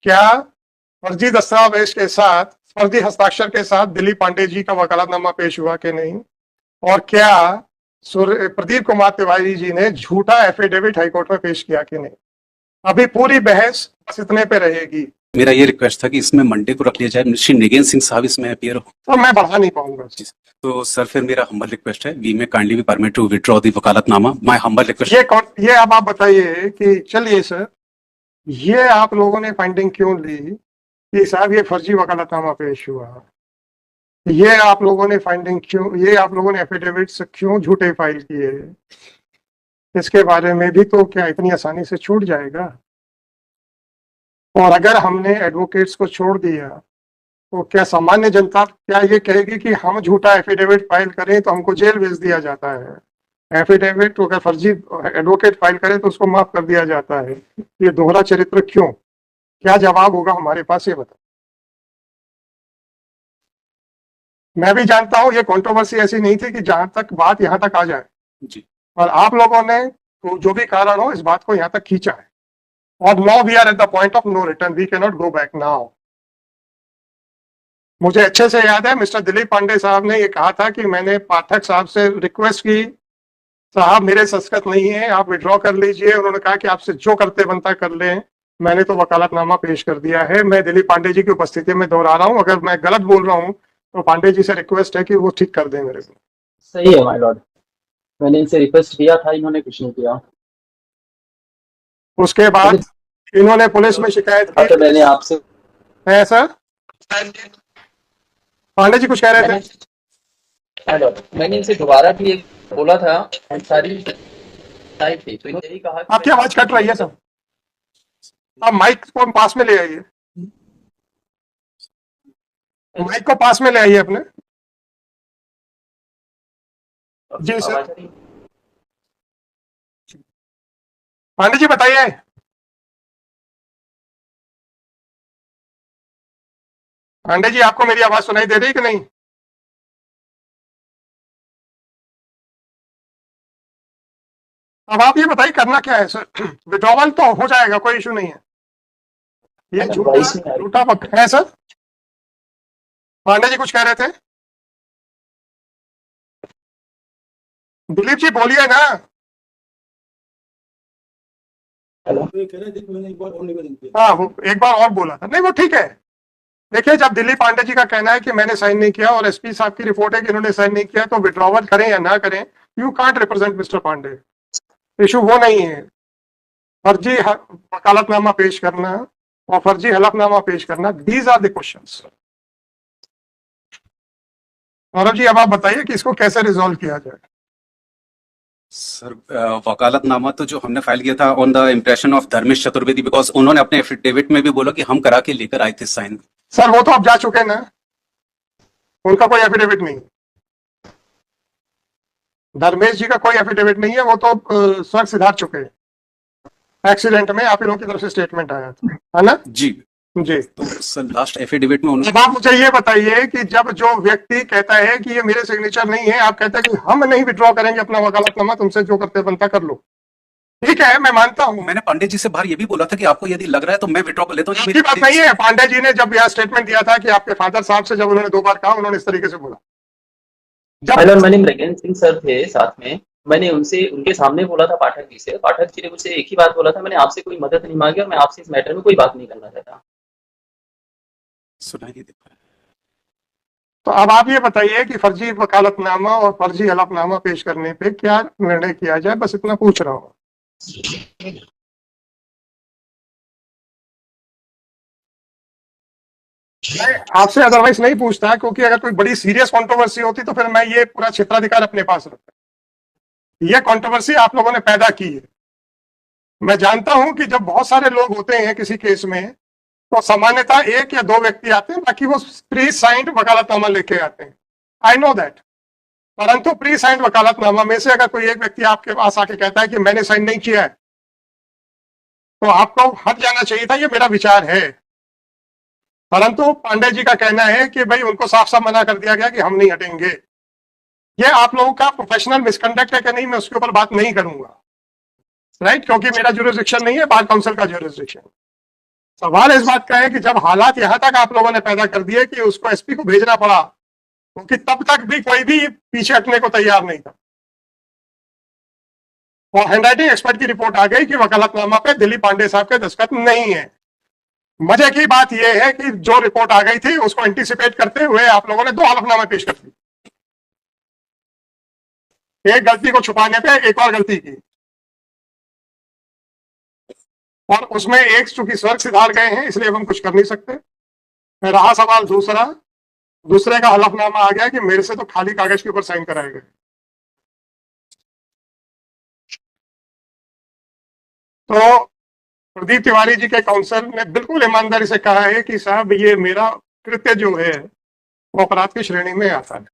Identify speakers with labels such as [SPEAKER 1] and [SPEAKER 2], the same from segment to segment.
[SPEAKER 1] क्या फर्जी दस्तावेज के साथ, फर्जी हस्ताक्षर के साथ दिलीप पांडे जी का वकालतनामा पेश हुआ कि नहीं? और क्या प्रदीप कुमार तिवारी जी ने झूठा एफिडेविट हाईकोर्ट में पेश किया कि नहीं? अभी पूरी बहस बस इतने पे रहेगी।
[SPEAKER 2] मेरा ये रिक्वेस्ट था कि इसमें मंडे को रख लिया जाए, श्री निगेन सिंह साहब इसमें अपीयर हो।
[SPEAKER 1] तो मैं बढ़ा नहीं पाऊंगा।
[SPEAKER 2] तो सर फिर मेरा हम्बल रिक्वेस्ट है, we may kindly be permit to withdraw the vakalatnama. My humble request.
[SPEAKER 1] ये अब आप बताइए कि चलिए सर, ये आप लोगों ने फाइंडिंग क्यों ली कि साहब ये फर्जी वकालतनामा पेश हुआ? ये आप लोगों ने फाइंडिंग क्यों, ये आप लोगों ने एफिडेविट्स क्यों झूठे फाइल किए? इसके बारे में भी तो क्या इतनी आसानी से छूट जाएगा? और अगर हमने एडवोकेट्स को छोड़ दिया तो क्या सामान्य जनता क्या ये कहेगी कि हम झूठा एफिडेविट फाइल करें तो हमको जेल भेज दिया जाता है? एफिडेविट तो अगर फर्जी एडवोकेट फाइल करे तो उसको माफ कर दिया जाता है। ये दोहरा चरित्र क्यों? क्या जवाब होगा हमारे पास, ये बता। मैं भी जानता हूं ये कंट्रोवर्सी ऐसी नहीं थी कि जहां तक बात यहां तक आ जाए
[SPEAKER 2] जी।
[SPEAKER 1] और आप लोगों ने तो जो भी कारण हो इस बात को यहां तक खींचा है। और now we are at the point of no return, we can not go back now. मुझे अच्छे से याद है मिस्टर दिलीप पांडे साहब ने ये कहा था कि मैंने पाठक साहब से रिक्वेस्ट की, साहब मेरे संस्कृत नहीं है, आप विड्रॉ कर लीजिए। उन्होंने कहा कि आपसे जो करते बनता कर लें। मैंने तो वकालतनामा पेश कर दिया है। मैं दिलीप पांडे जी की उपस्थिति में दोहरा रहा हूं, अगर मैं गलत बोल रहा हूं तो पांडे जी से रिक्वेस्ट है कि वो ठीक कर दें मेरे को।
[SPEAKER 3] सही है माय लॉर्ड, मैंने इनसे रिक्वेस्ट किया था, इन्होंने कुछ नहीं किया।
[SPEAKER 1] उसके बाद इन्होंने पुलिस में शिकायत की।
[SPEAKER 3] तो मैंने आपसे
[SPEAKER 1] है सर, पांडे जी कुछ कह रहे थे।
[SPEAKER 3] मैंने इनसे दोबारा भी एक बोला था, सारी थी तो इन्होंने यही कहा कि
[SPEAKER 1] आपकी आवाज कट रही है सर, आप माइक को पास में ले आइए, माइक को पास में ले आइए अपने। जी सर, पांडे जी बताइए। पांडे जी आपको मेरी आवाज सुनाई दे रही कि नहीं? अब आप ये बताइए करना क्या है सर? विड्रॉवल तो हो जाएगा, कोई इशू नहीं है। ये झूठा वक्त है सर। पांडे जी कुछ कह रहे थे, दिलीप जी बोलिए ना। हाँ वो एक बार और बोला था, नहीं वो ठीक है। देखिए जब दिलीप पांडे जी का कहना है कि मैंने साइन नहीं किया और एसपी साहब की रिपोर्ट है कि इन्होंने साइन नहीं किया, तो विड्रॉवल करें या ना करें, you can't represent mister Pandey. Issue वो नहीं है। फर्जी वकालतनामा पेश करना और फर्जी हलफनामा पेश करना, these are the questions. Gaurav ji अब आप बताइए कि इसको कैसे रिजॉल्व किया जाए।
[SPEAKER 2] सर वकालतनामा तो जो हमने फाइल किया था on the impression of Dharmesh Chaturvedi, because उन्होंने अपने एफिडेविट में भी बोला कि हम करा के लेकर आए थे साइन।
[SPEAKER 1] सर वो तो अब जा चुके हैं ना, उनका कोई एफिडेविट नहीं। धर्मेश जी का कोई एफिडेविट नहीं है, वो तो स्वर्ग सिधार चुके हैं एक्सीडेंट में। आप लोगों की तरफ से स्टेटमेंट आया था, है ना?
[SPEAKER 2] जी
[SPEAKER 1] जी।
[SPEAKER 2] तो सर लास्ट एफिडेविट में
[SPEAKER 1] अब आप मुझे ये बताइए कि जब जो व्यक्ति कहता है कि ये मेरे सिग्नेचर नहीं है, आप कहते हैं कि हम नहीं विड्रॉ करेंगे अपना वकालतनामा, तुमसे जो करते बनता कर लो। ठीक है, मैं मानता हूं।
[SPEAKER 2] मैंने पांडे जी से बाहर ये भी बोला था कि आपको यदि लग रहा है तो मैं विड्रॉ कर लेता हूँ।
[SPEAKER 1] ये बात नहीं है। पांडे जी ने जब यह स्टेटमेंट दिया था कि आपके फादर साहब से जब उन्होंने 2 बार कहा, उन्होंने इस तरीके से बोला।
[SPEAKER 3] जब मैंने निगेन सिंह सर थे साथ में, मैंने उनसे उनके सामने बोला था पाठक जी से। पाठक जी ने मुझसे एक ही बात बोला था, मैंने आपसे कोई मदद नहीं मांगी और मैं आपसे इस मैटर में कोई बात नहीं करना चाहता।
[SPEAKER 2] सुनाइए दे।
[SPEAKER 1] तो अब आप ये बताइए कि फर्जी वकालतनामा और फर्जी हलफनामा पेश करने पे क्या निर्णय किया जाए, बस इतना पूछ रहा हूं। आपसे अदरवाइज नहीं पूछता, क्योंकि अगर कोई बड़ी सीरियस कंट्रोवर्सी होती तो फिर मैं ये पूरा क्षेत्राधिकार अपने पास रखता। ये कंट्रोवर्सी आप लोगों ने पैदा की है। मैं जानता हूं कि जब बहुत सारे लोग होते हैं किसी केस में, तो सामान्यतः 1 या 2 व्यक्ति आते हैं, बाकी वो प्री साइंड वकालतनामा लेके आते हैं। I know that. परंतु प्री साइंड वकालतनामा में से अगर कोई एक व्यक्ति आपके पास आके कहता है कि मैंने साइन नहीं किया है, तो आपको हट जाना चाहिए था, ये मेरा विचार है। परंतु पांडे जी का कहना है कि भाई उनको साफ साफ मना कर दिया गया कि हम नहीं हटेंगे। ये आप लोगों का प्रोफेशनल मिसकंडक्ट है कि नहीं, मैं उसके ऊपर बात नहीं करूंगा, राइट? क्योंकि मेरा ज्यूरिसडिक्शन नहीं है, बार काउंसिल का ज्यूरिसडिक्शन। सवाल इस बात का है कि जब हालात यहां तक आप लोगों ने पैदा कर दिए कि उसको एसपी को भेजना पड़ा, क्योंकि तब तक भी कोई भी पीछे हटने को तैयार नहीं था, और हैंडराइटिंग एक्सपर्ट की रिपोर्ट आ गई कि वकालतनामा पे दिलीप पांडे साहब के दस्तखत नहीं है। मजे की बात यह है कि जो रिपोर्ट आ गई थी उसको एंटीसिपेट करते हुए आप लोगों ने 2 हलफनामे पेश कर दिए, एक गलती को छुपाने पे एक और गलती की, और उसमें एक चूंकि स्वर्ग सिधार गए हैं इसलिए हम कुछ कर नहीं सकते। रहा सवाल दूसरे का हलफनामा आ गया कि मेरे से तो खाली कागज के ऊपर साइन कराए गए। तो प्रदीप तिवारी जी के काउंसिल ने बिल्कुल ईमानदारी से कहा है कि साहब ये मेरा कृत्य जो है वो अपराध की श्रेणी में आता है।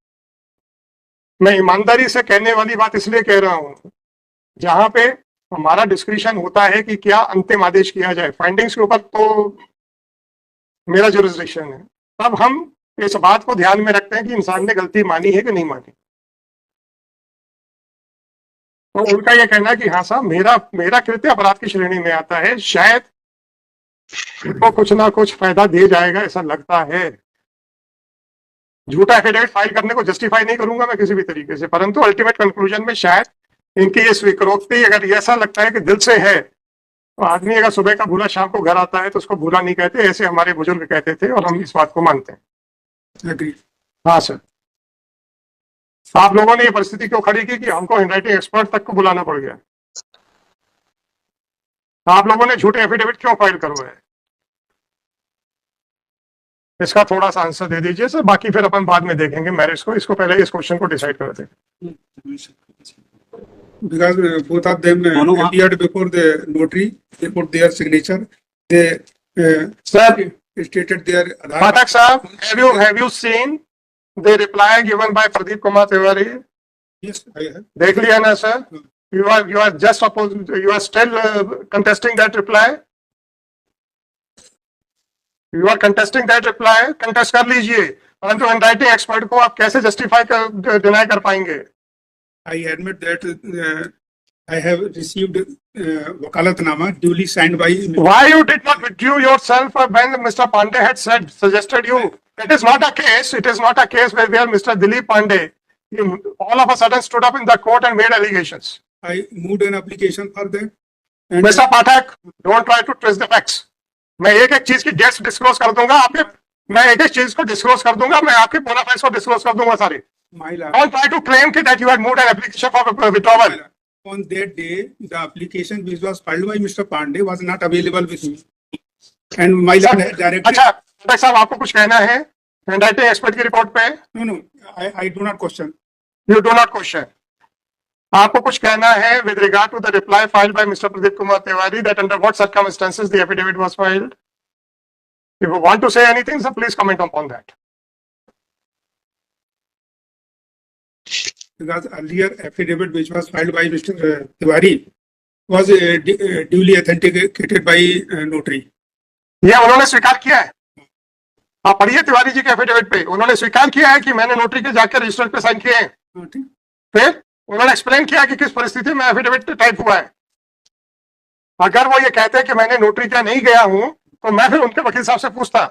[SPEAKER 1] मैं ईमानदारी से कहने वाली बात इसलिए कह रहा हूं, जहां पे हमारा डिस्क्रिशन होता है कि क्या अंतिम आदेश किया जाए, फाइंडिंग्स के ऊपर तो मेरा जुरिस्डिक्शन है, तब हम इस बात को ध्यान में रखते हैं कि इंसान ने गलती मानी है कि नहीं मानी। तो उनका यह कहना है कि हाँ साहब मेरा कृत्य अपराध की श्रेणी में आता है, शायद तो कुछ ना कुछ फायदा दे जाएगा ऐसा लगता है। झूठा एफिडेविट फाइल करने को जस्टिफाई नहीं करूंगा मैं किसी भी तरीके से, परंतु अल्टीमेट कंक्लूजन में शायद इनकी ये स्वीकारोक्ति अगर ऐसा लगता है कि दिल से है, तो आदमी अगर सुबह का भूला शाम को घर आता है तो उसको भूला नहीं कहते, ऐसे हमारे बुजुर्ग कहते थे और हम इस बात को मानते हैं। हाँ सर, आप लोगों ने ये परिस्थिति क्यों खड़ी की कि हमको हैंडराइटिंग एक्सपर्ट तक को बुलाना पड़ गया? आप लोगों ने झूठे एफिडेविट क्यों फाइल करवाए? इसका थोड़ा सा आंसर दे दीजिए सर, बाकी फिर अपन बाद में देखेंगे मैरिज को, इसको पहले इस क्वेश्चन को डिसाइड करते हैं।
[SPEAKER 4] Because both of them appeared before the notary, they put their signature, they
[SPEAKER 1] sir
[SPEAKER 4] stated their
[SPEAKER 1] पाठक साहब, have you seen the reply given by Pradeep Kumar Tiwari?
[SPEAKER 4] Yes, I have.
[SPEAKER 1] देख लिया ना sir? You are just you are still contesting that reply? You are contesting that reply? contest कर लीजिए, परंतु handwriting expert को आप कैसे justify deny कर पाएंगे?
[SPEAKER 4] I admit that I have received wakalatnama duly signed by.
[SPEAKER 1] Why you did not withdraw yourself when Mr. Pandey had suggested you? It is not a case. It is not a case where Mr. Dilip Pandey all of a sudden stood up in the court and made allegations.
[SPEAKER 4] I moved an application for that. And
[SPEAKER 1] Mr. Pathak, don't try to twist the facts. मैं एक एक चीज की dates disclose कर दूंगा आपके, मैं एक एक चीज को डिस्क्लोज कर दूंगा, मैं आपके बोनाफाइड्स को डिस्क्लोज कर दूंगा सारे।
[SPEAKER 4] my lord,
[SPEAKER 1] Don't try to claim that you had moved an application for withdrawal.
[SPEAKER 4] on that day, the application which was filed by Mr. Pandey was not available with me. And my lord had directed.
[SPEAKER 1] अच्छा पाठक साहब, आपको कुछ कहना है handwriting expert की report पे?
[SPEAKER 4] No, I do not question.
[SPEAKER 1] You do not question. आपको कुछ कहना है with regard to the reply filed by Mr. Pradeep Kumar Tiwari, that under what circumstances the affidavit was filed? If you want to say anything, so please comment upon that.
[SPEAKER 4] Because earlier affidavit which was filed by Mr. Tiwari was duly authenticated by notary.
[SPEAKER 1] ये उन्होंने स्वीकार किया है, आप पढ़िए तिवारी जी के affidavit पे, उन्होंने स्वीकार किया है कि मैंने नोटरी के जाकर रजिस्टर पे साइन किए हैं।
[SPEAKER 4] हाँ, ठीक।
[SPEAKER 1] फिर उन्होंने एक्सप्लेन किया कि किस परिस्थिति में एफिडेविट टाइप हुआ है। अगर वो ये कहते हैं कि मैंने नोटरी क्या नहीं गया हूं, तो मैं फिर उनके वकील साहब से पूछता।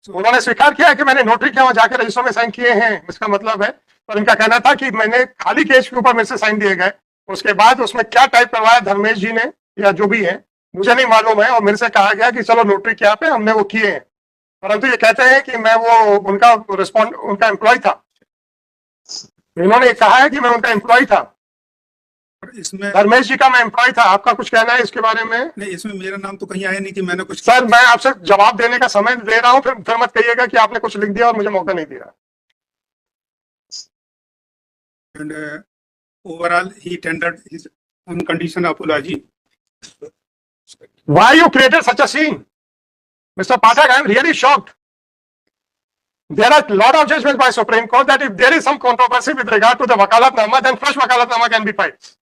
[SPEAKER 1] उन्होंने स्वीकार किया है कि मैंने नोटरी के वहां जाकर रजिस्टर में साइन किए हैं, इसका मतलब है, पर इनका कहना था कि मैंने खाली केस के ऊपर मेरे से साइन दिए गए, उसके बाद उसमें क्या टाइप करवाया धर्मेश जी ने या जो भी है मुझे नहीं मालूम है, और मेरे से कहा गया कि चलो नोटरी क्या पे हमने वो किए हैं, परंतु ये कहते हैं कि मैं वो उनका एम्प्लॉय था। इन्होंने कहा है कि मैं उनका एम्प्लॉय था,
[SPEAKER 4] इसमें
[SPEAKER 1] धर्मेश जी का मैं एम्प्लॉय था। आपका कुछ कहना है इसके बारे में?
[SPEAKER 4] नहीं, इसमें मेरा नाम तो कहीं आया नहीं कि मैंने कुछ।
[SPEAKER 1] सर मैं आपसे जवाब देने का समय दे रहा हूं, फिर मत कहिएगा कि आपने कुछ लिख दिया और मुझे मौका नहीं दिया।
[SPEAKER 4] And overall he tendered his unconditional apology.
[SPEAKER 1] Why you created such a scene? Mr. Pathak, I am really shocked. There are a lot of judgments by Supreme Court that if there is some controversy with regard to the wakalatnama, then fresh wakalatnama can be filed.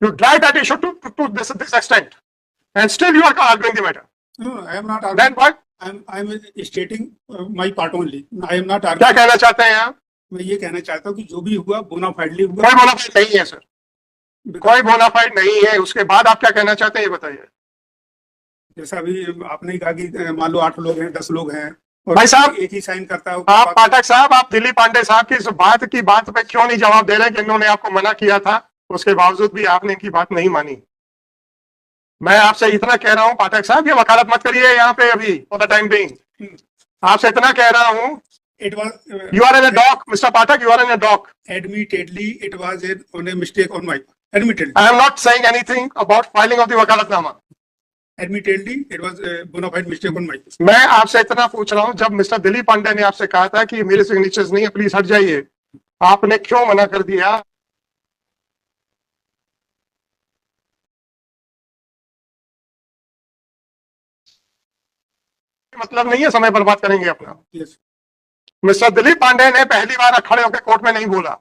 [SPEAKER 1] You drive that issue to this extent, and still you are arguing the matter.
[SPEAKER 4] No, I am not arguing.
[SPEAKER 1] Then what?
[SPEAKER 4] I am stating my part only. I am not
[SPEAKER 1] क्या
[SPEAKER 4] arguing.
[SPEAKER 1] कहना चाहते हैं आप?
[SPEAKER 4] मैं ये कहना चाहता हूँ कि जो भी हुआ बोनाफाइडली हुआ।
[SPEAKER 1] कोई बोनाफाइड नहीं है सर। कोई बोनाफाइड नहीं है, उसके बाद आप क्या कहना चाहते हैं ये बताइए।
[SPEAKER 4] जैसा अभी आपने ही कहा कि मान लो 8 लोग हैं, 10 लोग हैं और
[SPEAKER 1] भाई साहब,
[SPEAKER 4] एक ही साइन करता है।
[SPEAKER 1] आप पाठक साहब, आप दिलीप पांडे साहब की इस बात पे क्यों नहीं जवाब दे रहे कि इन्होंने आपको मना किया था, उसके बावजूद भी आपने इनकी बात नहीं मानी। मैं आपसे इतना कह रहा हूं पाठक साहब, ये वकालत मत करिए यहाँ पे अभी फॉर द टाइम बीइंग। आपसे इतना कह रहा हूं,
[SPEAKER 4] It was
[SPEAKER 1] you are in a dock mister Pathak, you are in a dock.
[SPEAKER 4] admittedly it was a mistake on my admittedly.
[SPEAKER 1] I am not saying anything about filing of the vakalatnama.
[SPEAKER 4] Admittedly, it was a bona fide mistake on my part.
[SPEAKER 1] मैं आपसे इतना पूछ रहा हूं, जब mister Dilip Pandey ने आपसे कहा था कि मेरे सिग्नेचर्स नहीं है, प्लीज हट जाइए, आपने क्यों मना कर दिया? मतलब नहीं है समय बर्बाद करेंगे अपना।
[SPEAKER 4] Yes.
[SPEAKER 1] मिस्टर दिलीप पांडे ने पहली बार खड़े होकर कोर्ट में नहीं बोला।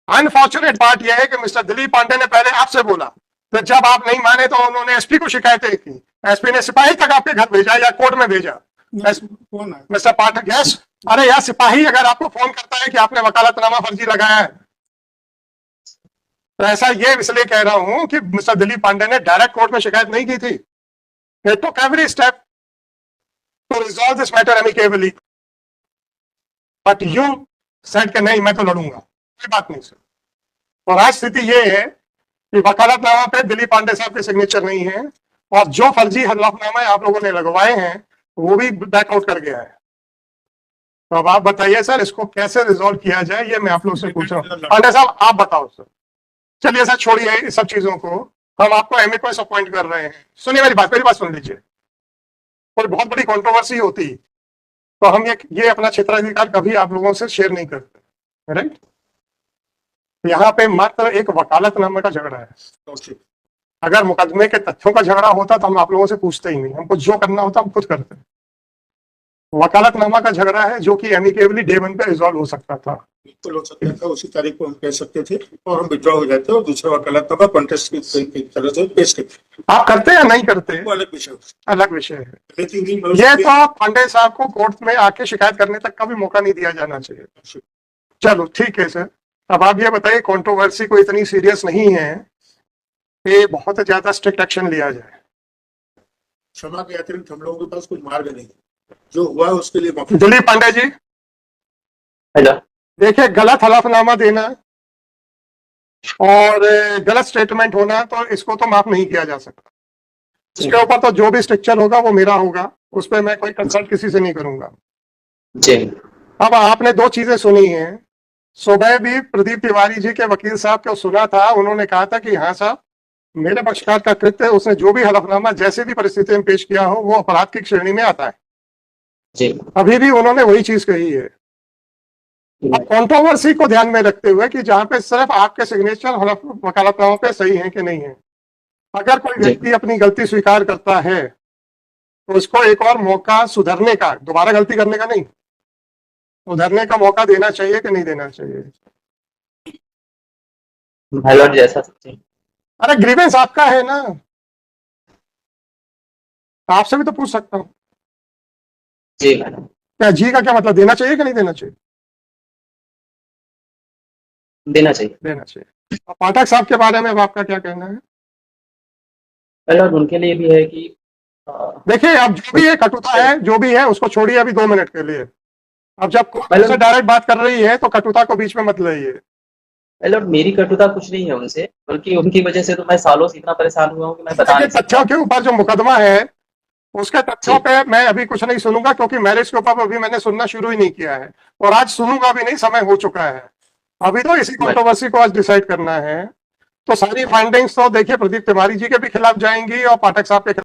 [SPEAKER 1] अनफॉर्चुनेट बात यह है कि मिस्टर दिलीप पांडे ने पहले आपसे बोला, तो जब आप नहीं माने तो उन्होंने एसपी को शिकायतें की, एसपी ने सिपाही तक आपके घर भेजा या कोर्ट में भेजा।
[SPEAKER 4] कौन है?
[SPEAKER 1] मिस्टर पाठक, यस, अरे यार, सिपाही अगर आपको फोन करता है कि आपने वकालतनामा फर्जी लगाया है, तो ऐसा ये इसलिए कह रहा हूं कि मिस्टर दिलीप पांडे ने डायरेक्ट कोर्ट में शिकायत नहीं की थी। They took every step to resolve this matter amicably. But you said कि नहीं, मैं तो लड़ूंगा। कोई बात नहीं सर। और आज स्थिति ये है कि वकालतनामा पे दिलीप पांडे साहब के सिग्नेचर नहीं है, और जो फर्जी हलफनामा आप लोगों ने लगवाए हैं वो भी बैकआउट कर गया है। तो अब आप बताइए सर, इसको कैसे रिजॉल्व किया जाए, ये मैं आप लोग से पूछ रहा हूँ। पांडे साहब आप बताओ सर। चलिए सर, छोड़िए इस सब चीजों को, हम आपको एमिकस अपॉइंट कर रहे हैं। सुनिए मेरी बात सुन लीजिए। कोई बहुत बड़ी कंट्रोवर्सी होती तो हम ये अपना क्षेत्राधिकार कभी आप लोगों से शेयर नहीं करते, राइट? यहाँ पे मात्र एक वकालतनामे का झगड़ा है।
[SPEAKER 4] Okay.
[SPEAKER 1] अगर मुकदमे के तथ्यों का झगड़ा होता तो हम आप लोगों से पूछते ही नहीं, हमको जो करना होता हम खुद करते। वकालतनामा का झगड़ा है जो कि एमिकेबली डे 1 पे रिजॉल्व हो सकता था।
[SPEAKER 4] बिल्कुल हो सकता था, उसी तारीख को हम कह सकते थे और हम विड्रॉ हो जाते और दूसरा वकालतनामा कॉन्टेस्ट की तरह से पेश करते।
[SPEAKER 1] आप करते या नहीं करते,
[SPEAKER 4] वो अलग विषय
[SPEAKER 1] अलग विषय है।
[SPEAKER 4] लेकिन
[SPEAKER 1] ये तो पांडे साहब को कोर्ट में आके शिकायत करने तक का भी मौका नहीं दिया जाना चाहिए। चलो ठीक है सर, अब आप ये बताइए, कंट्रोवर्सी को इतनी सीरियस नहीं है कि बहुत ज्यादा स्ट्रिक्ट एक्शन लिया जाए?
[SPEAKER 4] क्षमा के अतिरिक्त हम लोगों के पास कोई मार्ग नहीं, जो हुआ उसके लिए माफी।
[SPEAKER 1] दिलीप पांडे जी,
[SPEAKER 3] हेलो।
[SPEAKER 1] देखिए, गलत हलफनामा देना और गलत स्टेटमेंट होना तो इसको तो माफ नहीं किया जा सकता। इसके ऊपर तो जो भी स्ट्रक्चर होगा वो मेरा होगा, उस पर मैं कोई कंसल्ट किसी से नहीं करूंगा।
[SPEAKER 3] जी।
[SPEAKER 1] अब आपने दो चीजें सुनी हैं। सुबह भी प्रदीप तिवारी जी के वकील साहब को सुना था, उन्होंने कहा था कि हाँ साहब, मेरे पक्षकार का कृत्य, उसने जो भी हलफनामा जैसे भी परिस्थिति में पेश किया हो वो अपराध की श्रेणी में आता है।
[SPEAKER 3] जी।
[SPEAKER 1] अभी भी उन्होंने वही चीज कही है। अब कंट्रोवर्सी को ध्यान में रखते हुए कि जहां पे सिर्फ आपके सिग्नेचर वकालतनामा पे सही है कि नहीं है, अगर कोई व्यक्ति अपनी गलती स्वीकार करता है तो उसको एक और मौका सुधरने का, दोबारा गलती करने का नहीं, सुधरने का मौका देना चाहिए कि नहीं देना चाहिए?
[SPEAKER 3] हेलो जैसा सकते।
[SPEAKER 1] अरे ग्रीवेंस आपका है ना, आपसे भी तो पूछ सकता हूँ।
[SPEAKER 3] जी मैडम।
[SPEAKER 1] क्या जी का क्या मतलब, देना चाहिए कि नहीं देना चाहिए?
[SPEAKER 3] देना चाहिए।
[SPEAKER 1] देना चाहिए। और पाठक साहब के बारे में अब आपका क्या कहना है?
[SPEAKER 3] पहले और उनके लिए भी है कि
[SPEAKER 1] देखिए, अब जो भी है कटुता है, जो भी है उसको छोड़िए अभी 2 मिनट के लिए। अब जब कोर्ट से डायरेक्ट बात कर रही है तो कटुता को बीच में मत लाइए।
[SPEAKER 3] पहले और मेरी कटुता कुछ नहीं है उनसे, बल्कि उनकी वजह से तो मैं सालों से इतना परेशान हुआ हूँ कि मैं बता नहीं सकता।
[SPEAKER 1] तथ्यों के ऊपर जो मुकदमा है उसके तथ्यों पे मैं अभी कुछ नहीं सुनूंगा, क्योंकि मैरिज के ऊपर अभी मैंने सुनना शुरू ही नहीं किया है और आज सुनूंगा भी नहीं, समय हो चुका है। अभी तो इसी कंट्रोवर्सी को आज डिसाइड करना है। तो सारी फाइंडिंग्स तो देखिए प्रदीप तिवारी जी के भी खिलाफ जाएंगी और पाठक साहब के